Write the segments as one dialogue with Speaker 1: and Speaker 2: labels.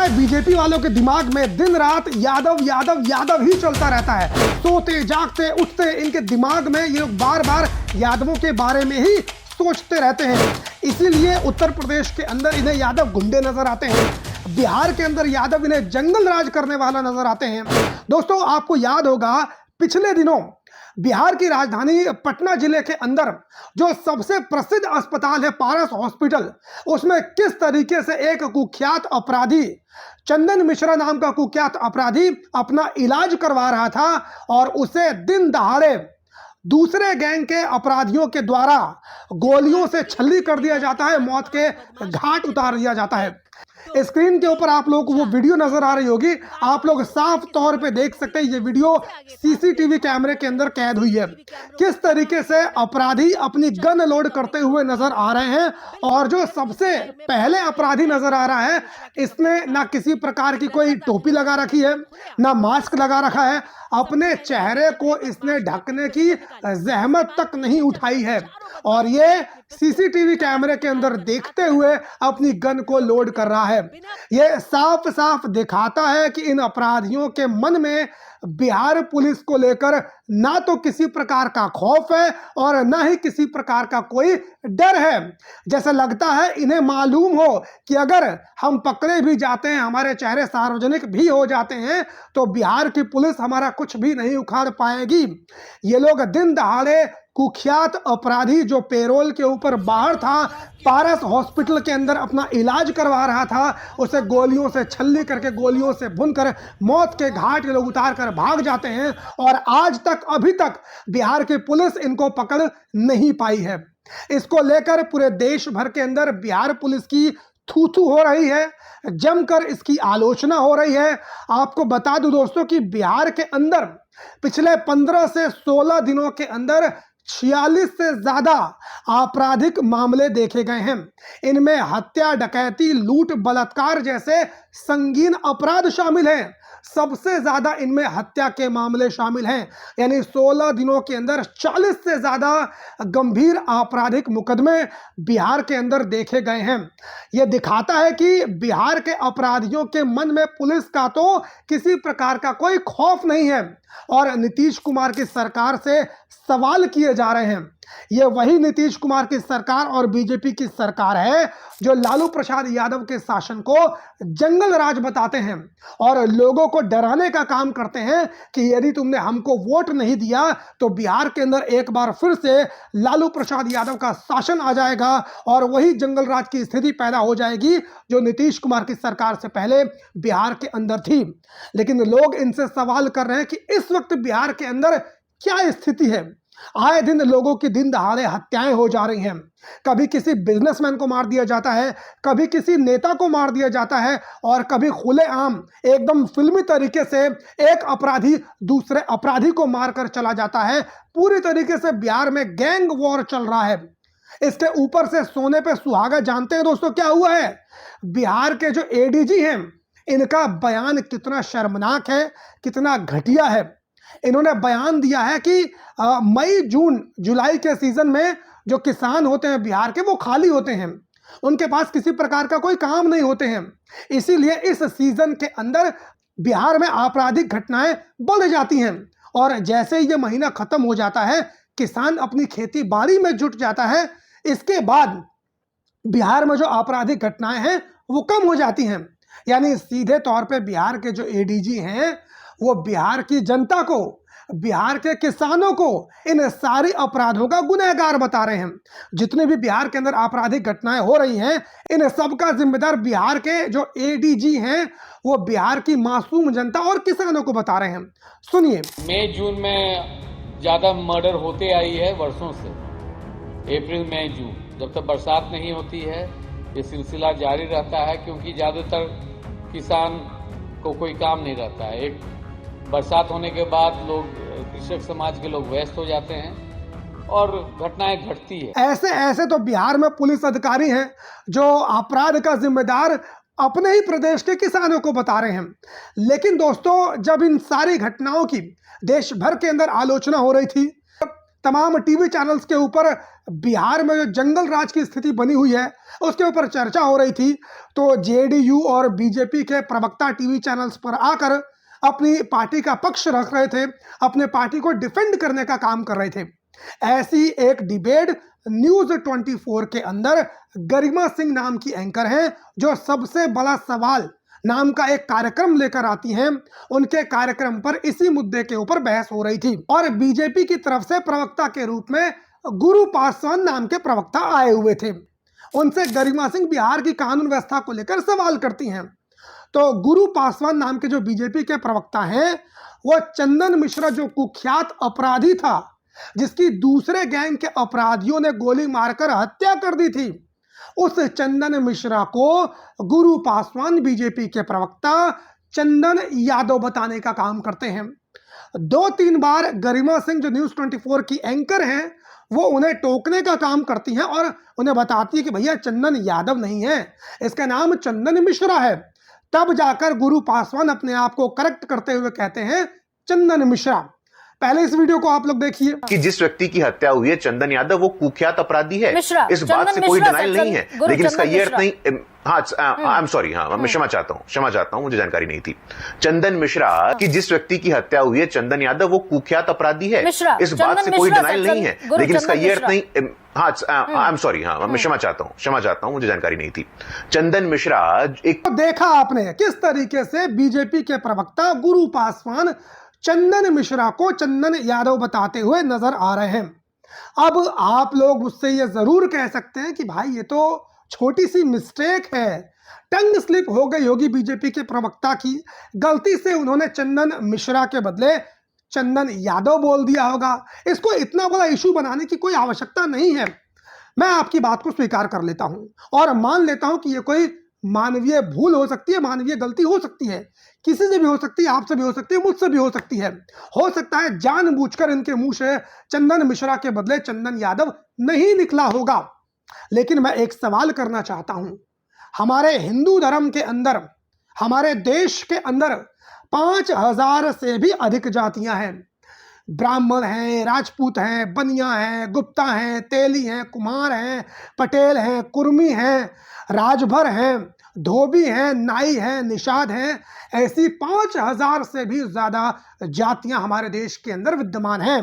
Speaker 1: है बीजेपी वालों के दिमाग में दिन रात यादव यादव यादव ही चलता रहता है। सोते जागते उठते इनके दिमाग में ये लोग बार बार यादवों के बारे में ही सोचते रहते हैं। इसीलिए उत्तर प्रदेश के अंदर इन्हें यादव गुंडे नजर आते हैं, बिहार के अंदर यादव इन्हें जंगल राज करने वाला नजर आते हैं। दोस्तों, आपको याद होगा पिछले दिनों बिहार की राजधानी पटना जिले के अंदर जो सबसे प्रसिद्ध अस्पताल है पारस हॉस्पिटल, उसमें किस तरीके से एक कुख्यात अपराधी, चंदन मिश्रा नाम का कुख्यात अपराधी अपना इलाज करवा रहा था और उसे दिन दहाड़े दूसरे गैंग के अपराधियों के द्वारा गोलियों से छल्ली कर दिया जाता है, मौत के घाट उतार दिया जाता है। स्क्रीन के ऊपर आप लोगों को वो वीडियो नजर आ रही होगी, आप लोग साफ तौर पे देख सकते हैं ये वीडियो सीसीटीवी कैमरे के अंदर कैद हुई है। किस तरीके से अपराधी अपनी गन लोड करते हुए नजर आ रहे हैं और जो सबसे पहले अपराधी नजर आ रहा है, इसने ना किसी प्रकार की कोई टोपी लगा रखी है, ना मास्क लगा रखा है, अपने चेहरे को इसने ढकने की जहमत तक नहीं उठाई है और ये सीसीटीवी कैमरे के अंदर देखते हुए अपनी गन को लोड कर रहा है। ये साफ साफ दिखाता है कि इन अपराधियों के मन में बिहार पुलिस को लेकर ना तो किसी प्रकार का खौफ है और ना ही किसी प्रकार का कोई डर है। जैसे लगता है इन्हें मालूम हो कि अगर हम पकड़े भी जाते हैं, हमारे चेहरे सार्वजनिक भी हो जाते हैं, तो बिहार की पुलिस हमारा कुछ भी नहीं उखाड़ पाएगी। ये लोग दिन दहाड़े कुख्यात अपराधी जो पेरोल के ऊपर बाहर था, पारस हॉस्पिटल के अंदर अपना इलाज करवा रहा था, उसे गोलियों से छल्ली करके, गोलियों से भुनकर मौत के घाट ये लोग उतार कर भाग जाते हैं और आज तक, अभी तक बिहार की पुलिस इनको पकड़ नहीं पाई है। इसको लेकर पूरे देश भर के अंदर बिहार पुलिस की थू थू हो रही है, जमकर इसकी आलोचना हो रही है। आपको बता दूं दोस्तों कि बिहार के अंदर पिछले 15 से 16 दिनों के अंदर 46 से ज्यादा आपराधिक मामले देखे गए हैं। इनमें हत्या, डकैती, लूट, बलात्कार जैसे संगीन अपराध शामिल हैं। सबसे ज्यादा इनमें हत्या के मामले शामिल हैं, यानी 16 दिनों के अंदर 40 से ज्यादा गंभीर आपराधिक मुकदमे बिहार के अंदर देखे गए हैं। यह दिखाता है कि बिहार के अपराधियों के मन में पुलिस का तो किसी प्रकार का कोई खौफ नहीं है और नीतीश कुमार की सरकार से सवाल किए जा रहे हैं। यह वही नीतीश कुमार की सरकार और बीजेपी की सरकार है जो लालू प्रसाद यादव के शासन को जंगल राज बताते हैं और लोगों को डराने का काम करते हैं कि यदि तुमने हमको वोट नहीं दिया तो बिहार के अंदर एक बार फिर से लालू प्रसाद यादव का शासन आ जाएगा और वही जंगल राज की स्थिति पैदा हो जाएगी जो नीतीश कुमार की सरकार से पहले बिहार के अंदर थी। लेकिन लोग इनसे सवाल कर रहे हैं कि इस वक्त बिहार के अंदर क्या स्थिति है। आए दिन लोगों की दिन दहाड़े हत्याएं हो जा रही हैं। कभी किसी बिजनेसमैन को मार दिया जाता है, कभी किसी नेता को मार दिया जाता है और कभी खुलेआम एकदम फिल्मी तरीके से एक अपराधी दूसरे अपराधी को मारकर चला जाता है। पूरी तरीके से बिहार में गैंग वॉर चल रहा है। इसके ऊपर से सोने पे सुहागा। जानते हैं दोस्तों क्या हुआ है? बिहार के जो एडीजी हैं, इनका बयान कितना शर्मनाक है, कितना घटिया है। इन्होंने बयान दिया है कि मई, जून, जुलाई के सीजन में जो किसान होते हैं बिहार के, वो खाली होते हैं, उनके पास किसी प्रकार का कोई काम नहीं होते हैं। इसीलिए इस सीजन के अंदर बिहार में आपराधिक घटनाएं बढ़ जाती हैं और जैसे ही ये महीना खत्म हो जाता है, किसान अपनी खेती बाड़ी में जुट जाता है, इसके बाद बिहार में जो आपराधिक घटनाएं हैं वो कम हो जाती हैं। यानी सीधे तौर पे बिहार के जो एडीजी हैं वो बिहार की जनता को, बिहार के किसानों को इन सारी अपराधों का गुनहगार बता रहे हैं। जितने भी बिहार के अंदर आपराधिक घटनाएं हो रही हैं, इन सब का जिम्मेदार बिहार के जो एडीजी हैं वो बिहार की मासूम जनता और किसानों को बता रहे हैं। सुनिए।
Speaker 2: मई जून में ज्यादा मर्डर होते आई है वर्षों से। अप्रैल, मई, जून, जब तक बरसात नहीं होती है ये सिलसिला जारी रहता है, क्योंकि ज्यादातर किसान को कोई काम नहीं रहता है। एक बरसात होने के बाद लोग, कृषक समाज के लोग व्यस्त हो जाते हैं और घटनाएं घटती है।
Speaker 1: ऐसे ऐसे तो बिहार में पुलिस अधिकारी हैं जो अपराध का जिम्मेदार अपने ही प्रदेश के किसानों को बता रहे हैं। लेकिन दोस्तों, जब इन सारी घटनाओं की देश भर के अंदर आलोचना हो रही थी, तमाम टीवी चैनल्स के ऊपर बिहार में जो जंगल राज की स्थिति बनी हुई है उसके ऊपर चर्चा हो रही थी, तो जेडीयू और बीजेपी के प्रवक्ता टीवी चैनल्स पर आकर अपनी पार्टी का पक्ष रख रहे थे, अपने पार्टी को डिफेंड करने का काम कर रहे थे। ऐसी एक डिबेट न्यूज 24 के अंदर गरिमा सिंह नाम की एंकर हैं, जो सबसे बड़ा सवाल नाम का एक कार्यक्रम लेकर आती हैं। उनके कार्यक्रम पर इसी मुद्दे के ऊपर बहस हो रही थी और बीजेपी की तरफ से प्रवक्ता के रूप में गुरु पासवान नाम के प्रवक्ता आए हुए थे। उनसे गरिमा सिंह बिहार की कानून व्यवस्था को लेकर सवाल करती हैं। तो गुरु पासवान नाम के जो बीजेपी के प्रवक्ता हैं, वो चंदन मिश्रा जो कुख्यात अपराधी था, जिसकी दूसरे गैंग के अपराधियों ने गोली मारकर हत्या कर दी थी, उस चंदन मिश्रा को गुरु पासवान बीजेपी के प्रवक्ता चंदन यादव बताने का काम करते हैं। 2-3 बार गरिमा सिंह जो न्यूज 24 की एंकर हैं, वो उन्हें टोकने का काम करती हैं और उन्हें बताती है कि भैया चंदन यादव नहीं है, इसका नाम चंदन मिश्रा है। तब जाकर गुरु पासवान अपने आप को करेक्ट करते हुए कहते हैं चंदन मिश्रा। पहले इस वीडियो को आप लोग देखिए
Speaker 3: कि जिस व्यक्ति की हत्या हुई है चंदन यादव, वो कुख्यात अपराधी है, इस बात से कोई डिनाइल नहीं है। लेकिन इसका ये अर्थ नहीं, हाँ आई एम सॉरी, हाँ मैं क्षमा चाहता हूँ, मुझे जानकारी नहीं थी। चंदन मिश्रा कि जिस व्यक्ति की हत्या हुई है चंदन यादव, वो कुख्यात अपराधी है, इस बात से कोई डिनाइल नहीं है। लेकिन इसका ये अर्थ नहीं, हाँ आई एम सॉरी, हाँ मैं क्षमा चाहता हूँ, मुझे जानकारी नहीं थी। चंदन मिश्रा एक
Speaker 1: देखा आपने किस तरीके से बीजेपी के प्रवक्ता गुरु पासवान चंदन मिश्रा को चंदन यादव बताते हुए नजर आ रहे हैं। अब आप लोग मुझसे ये जरूर कह सकते हैं कि भाई ये तो छोटी सी मिस्टेक है, टंग स्लिप हो गई होगी बीजेपी के प्रवक्ता की, गलती से उन्होंने चंदन मिश्रा के बदले चंदन यादव बोल दिया होगा, इसको इतना बड़ा इशू बनाने की कोई आवश्यकता नहीं है। मैं आपकी बात को स्वीकार कर लेता हूं और मान लेता हूं कि ये कोई मानवीय भूल हो सकती है, मानवीय गलती हो सकती है, किसी से भी हो सकती है, आपसे भी हो सकती है, मुझसे भी हो सकती है। हो सकता है जानबूझकर इनके मुंह से चंदन मिश्रा के बदले चंदन यादव नहीं निकला होगा। लेकिन मैं एक सवाल करना चाहता हूं, हमारे हिंदू धर्म के अंदर, हमारे देश के अंदर 5000 से भी अधिक जातियां हैं। ब्राह्मण हैं, राजपूत हैं, बनिया हैं, गुप्ता हैं, तेली हैं, कुमार हैं, पटेल हैं, कुर्मी हैं, राजभर हैं, धोबी हैं, नाई हैं, निषाद हैं। ऐसी 5000 से भी ज्यादा जातियां हमारे देश के अंदर विद्यमान हैं।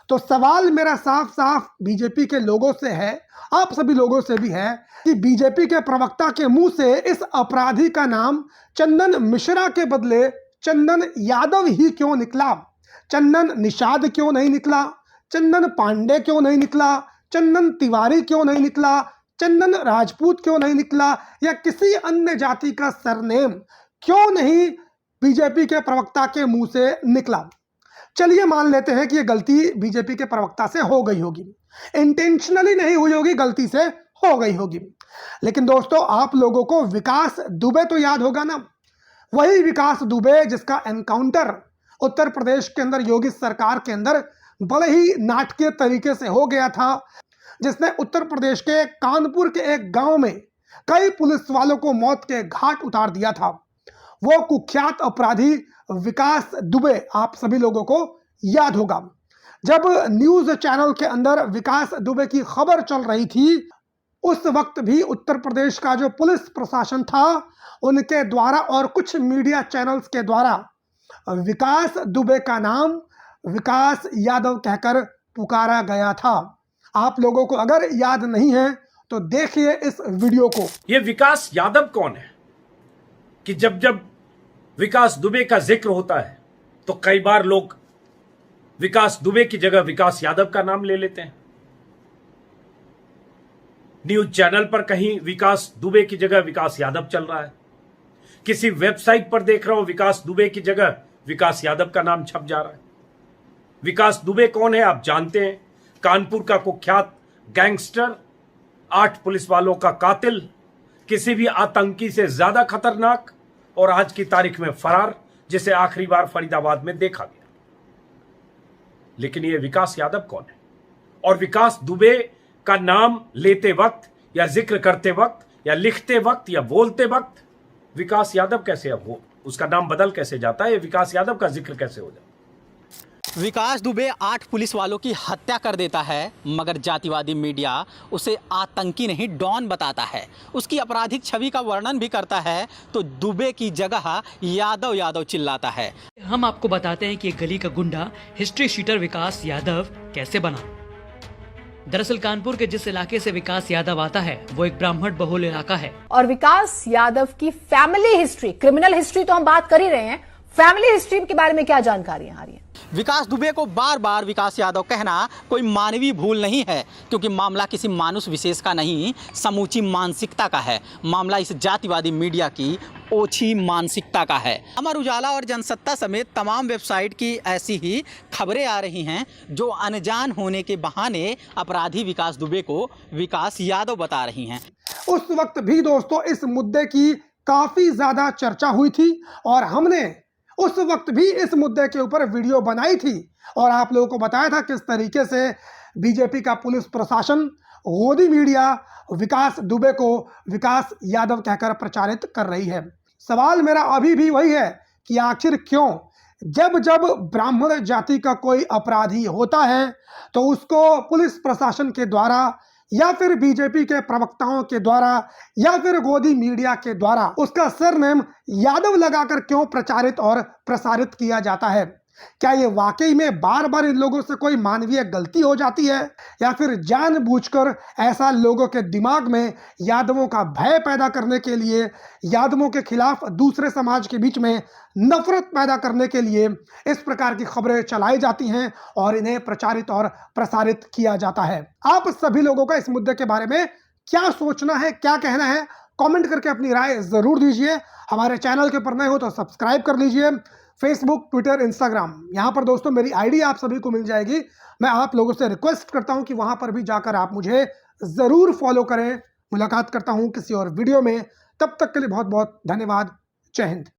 Speaker 1: तो सवाल मेरा साफ साफ बीजेपी के लोगों से है, आप सभी लोगों से भी है, कि बीजेपी के प्रवक्ता के मुंह से इस अपराधी का नाम चंदन मिश्रा के बदले चंदन यादव ही क्यों निकला? चंदन निषाद क्यों नहीं निकला? चंदन पांडे क्यों नहीं निकला? चंदन तिवारी क्यों नहीं निकला? चंदन राजपूत क्यों नहीं निकला? या किसी अन्य जाति का सरनेम क्यों नहीं बीजेपी के प्रवक्ता के मुंह से निकला? चलिए मान लेते हैं कि यह गलती बीजेपी के प्रवक्ता से हो गई होगी, इंटेंशनली नहीं हुई होगी, गलती से हो गई होगी। लेकिन दोस्तों, आप लोगों को विकास दुबे तो याद होगा ना, वही विकास दुबे जिसका एनकाउंटर उत्तर प्रदेश के अंदर योगी सरकार के अंदर बड़े ही नाटकीय तरीके से हो गया था, जिसने उत्तर प्रदेश के कानपुर के एक गांव में कई पुलिस वालों को मौत के घाट उतार दिया था। वो कुख्यात अपराधी विकास दुबे आप सभी लोगों को याद होगा। जब न्यूज चैनल के अंदर विकास दुबे की खबर चल रही थी, उस वक्त भी उत्तर प्रदेश का जो पुलिस प्रशासन था, उनके द्वारा और कुछ मीडिया चैनल्स के द्वारा विकास दुबे का नाम विकास यादव कहकर पुकारा गया था। आप लोगों को अगर याद नहीं है तो देखिए इस वीडियो को।
Speaker 4: ये विकास यादव कौन है कि जब जब विकास दुबे का जिक्र होता है तो कई बार लोग विकास दुबे की जगह विकास यादव का नाम ले लेते हैं। न्यूज चैनल पर कहीं विकास दुबे की जगह विकास यादव चल रहा है, किसी वेबसाइट पर देख रहा हूं विकास दुबे की जगह विकास यादव का नाम छप जा रहा है। विकास दुबे कौन है आप जानते हैं? कानपुर का कुख्यात गैंगस्टर, 8 पुलिस वालों का कातिल, किसी भी आतंकी से ज्यादा खतरनाक और आज की तारीख में फरार, जिसे आखिरी बार फरीदाबाद में देखा गया। लेकिन यह विकास यादव कौन है? और विकास दुबे का नाम लेते वक्त या जिक्र करते वक्त या लिखते वक्त या बोलते वक्त विकास यादव कैसे हो, उसका नाम बदल कैसे जाता है? ये विकास यादव का जिक्र कैसे हो जाता है?
Speaker 5: विकास दुबे 8 पुलिस वालों की हत्या कर देता है, मगर जातिवादी मीडिया उसे आतंकी नहीं डॉन बताता है। उसकी आपराधिक छवि का वर्णन भी करता है तो दुबे की जगह यादव यादव चिल्लाता है।
Speaker 6: हम आपको बताते हैं कि एक गली का गुंडा हिस्ट्री शीटर विकास यादव कैसे बना। दरअसल कानपुर के जिस इलाके से विकास यादव आता है वो एक ब्राह्मण बहुल इलाका है
Speaker 7: और विकास यादव की फैमिली हिस्ट्री, क्रिमिनल हिस्ट्री तो हम बात कर ही रहे हैं, फैमिली हिस्ट्री के बारे में क्या जानकारी आ रही है?
Speaker 5: विकास दुबे को बार बार विकास यादव कहना कोई मानवीय भूल नहीं है, क्योंकि मामला किसी मानुष विशेष का नहीं, समूची मानसिकता का है। मामला इस जातिवादी मीडिया की ओछी मानसिकता का है। अमर उजाला और जनसत्ता समेत तमाम वेबसाइट की ऐसी ही खबरें आ रही हैं जो अनजान होने के बहाने अपराधी विकास दुबे को विकास यादव बता रही हैं।
Speaker 1: उस वक्त भी दोस्तों इस मुद्दे की काफी ज्यादा चर्चा हुई थी और हमने उस वक्त भी इस मुद्दे के ऊपर वीडियो बनाई थी और आप लोगों को बताया था किस तरीके से बीजेपी का पुलिस प्रशासन, गोदी मीडिया विकास दुबे को विकास यादव कहकर प्रचारित कर रही है। सवाल मेरा अभी भी वही है कि आखिर क्यों जब ब्राह्मण जाति का कोई अपराधी होता है तो उसको पुलिस प्रशासन के द्वारा या फिर बीजेपी के प्रवक्ताओं के द्वारा या फिर गोदी मीडिया के द्वारा उसका सरनेम यादव लगाकर क्यों प्रचारित और प्रसारित किया जाता है? क्या ये वाकई में बार बार इन लोगों से कोई मानवीय गलती हो जाती है या फिर जानबूझकर ऐसा लोगों के दिमाग में यादवों का भय पैदा करने के लिए, यादवों के खिलाफ दूसरे समाज के बीच में नफरत पैदा करने के लिए इस प्रकार की खबरें चलाई जाती हैं और इन्हें प्रचारित और प्रसारित किया जाता है? आप सभी लोगों का इस मुद्दे के बारे में क्या सोचना है, क्या कहना है, कमेंट करके अपनी राय जरूर दीजिए। हमारे चैनल के ऊपर नए हो तो सब्सक्राइब कर लीजिए। फेसबुक, ट्विटर, इंस्टाग्राम, यहाँ पर दोस्तों मेरी आईडी आप सभी को मिल जाएगी। मैं आप लोगों से रिक्वेस्ट करता हूँ कि वहाँ पर भी जाकर आप मुझे ज़रूर फॉलो करें। मुलाकात करता हूँ किसी और वीडियो में, तब तक के लिए बहुत बहुत धन्यवाद। जय हिंद।